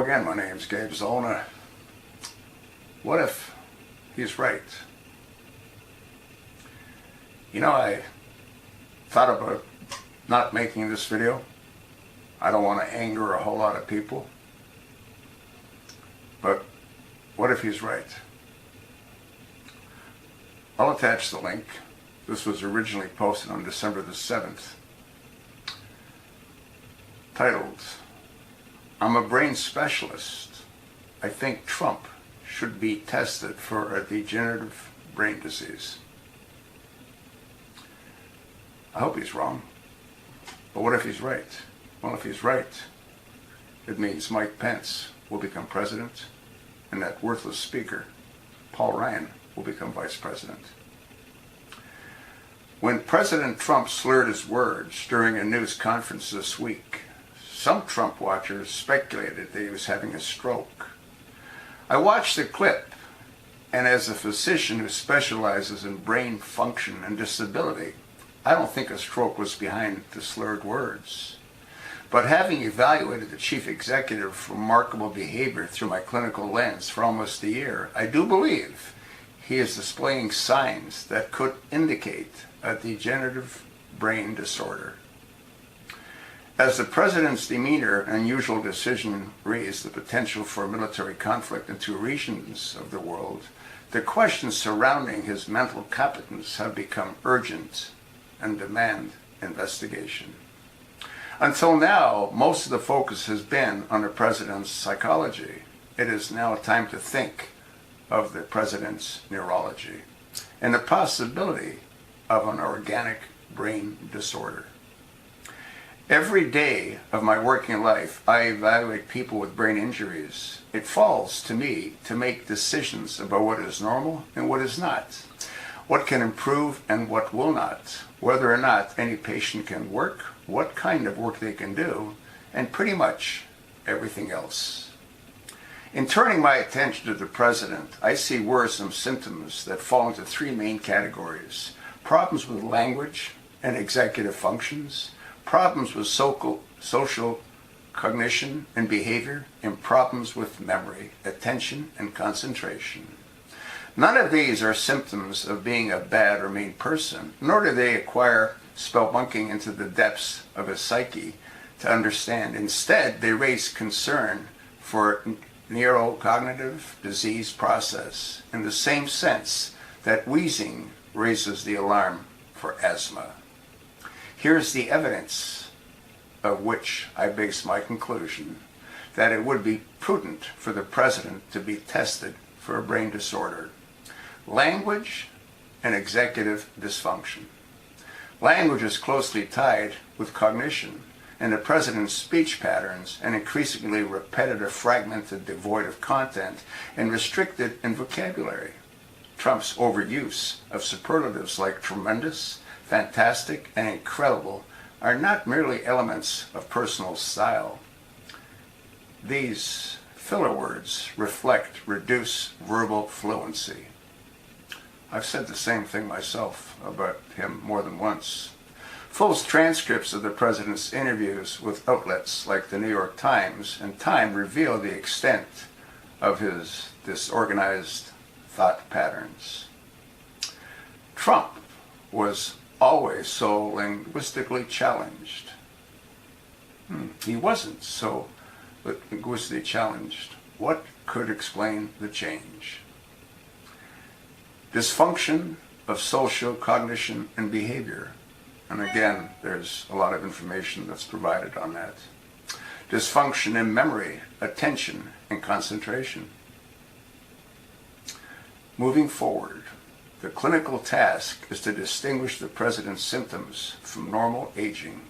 again. My name's Gabe Zollner. What if he's right? You know, I thought about not making this video. I don't want to anger a whole lot of people. But what if he's right? I'll attach the link. This was originally posted on December the 7th. Titled, I'm a brain specialist. I think Trump should be tested for a degenerative brain disease. I hope he's wrong. But what if he's right? Well, if he's right, it means Mike Pence will become president and that worthless speaker, Paul Ryan, will become vice president. When President Trump slurred his words during a news conference this week, some Trump watchers speculated that he was having a stroke. I watched the clip, and as a physician who specializes in brain function and disability, I don't think a stroke was behind the slurred words. But having evaluated the chief executive's remarkable behavior through my clinical lens for almost a year, I do believe he is displaying signs that could indicate a degenerative brain disorder. As the president's demeanor and unusual decision raised the potential for military conflict in two regions of the world, the questions surrounding his mental competence have become urgent and demand investigation. Until now, most of the focus has been on the president's psychology. It is now time to think of the president's neurology and the possibility of an organic brain disorder. Every day of my working life, I evaluate people with brain injuries. It falls to me to make decisions about what is normal and what is not, what can improve and what will not, whether or not any patient can work, what kind of work they can do, and pretty much everything else. In turning my attention to the president, I see worrisome symptoms that fall into three main categories: problems with language and executive functions, problems with social cognition and behavior, and problems with memory, attention, and concentration. None of these are symptoms of being a bad or mean person, nor do they acquire spelunking into the depths of his psyche to understand. Instead, they raise concern for neurocognitive disease process in the same sense that wheezing raises the alarm for asthma. Here's the evidence of which I base my conclusion that it would be prudent for the president to be tested for a brain disorder: language and executive dysfunction. Language is closely tied with cognition, and the president's speech patterns, and increasingly repetitive, fragmented, devoid of content, and restricted in vocabulary. Trump's overuse of superlatives like tremendous, fantastic, and incredible are not merely elements of personal style. These filler words reflect reduced verbal fluency. I've said the same thing myself about him more than once. Full transcripts of the president's interviews with outlets like the New York Times and Time reveal the extent of his disorganized thought patterns. Trump was always so linguistically challenged. He wasn't so linguistically challenged. What could explain the change? Dysfunction of social cognition and behavior. And again, there's a lot of information that's provided on that. Dysfunction in memory, attention, and concentration. Moving forward, the clinical task is to distinguish the president's symptoms from normal aging.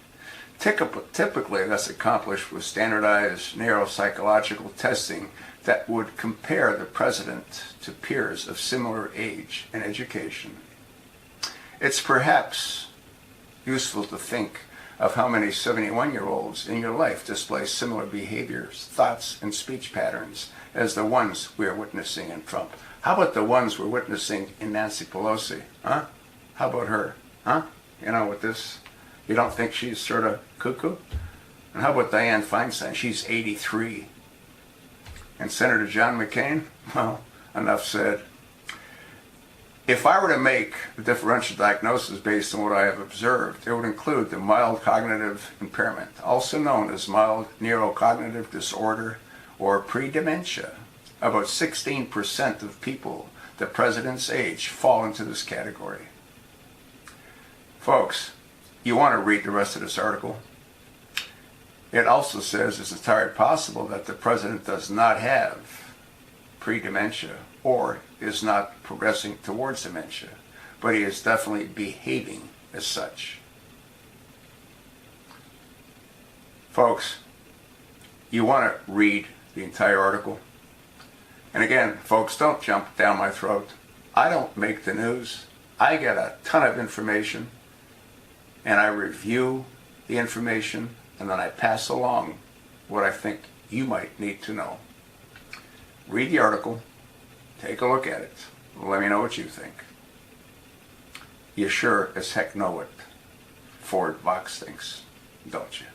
Typically, that's accomplished with standardized neuropsychological testing that would compare the president to peers of similar age and education. It's perhaps useful to think of how many 71-year-olds in your life display similar behaviors, thoughts, and speech patterns as the ones we are witnessing in Trump. How about the ones we're witnessing in Nancy Pelosi? Huh? How about her? Huh? You know, with this, you don't think she's sort of cuckoo? And how about Dianne Feinstein? She's 83. And Senator John McCain? Well, enough said. If I were to make a differential diagnosis based on what I have observed, it would include the mild cognitive impairment, also known as mild neurocognitive disorder or pre-dementia. About 16% of people the president's age fall into this category. Folks, you want to read the rest of this article? It also says it's entirely possible that the president does not have pre-dementia or is not progressing towards dementia, but he is definitely behaving as such. Folks, you want to read the entire article? And again, folks, don't jump down my throat. I don't make the news. I get a ton of information, and I review the information, and then I pass along what I think you might need to know. Read the article, take a look at it, let me know what you think. You sure as heck know what Ford Vox thinks, don't you?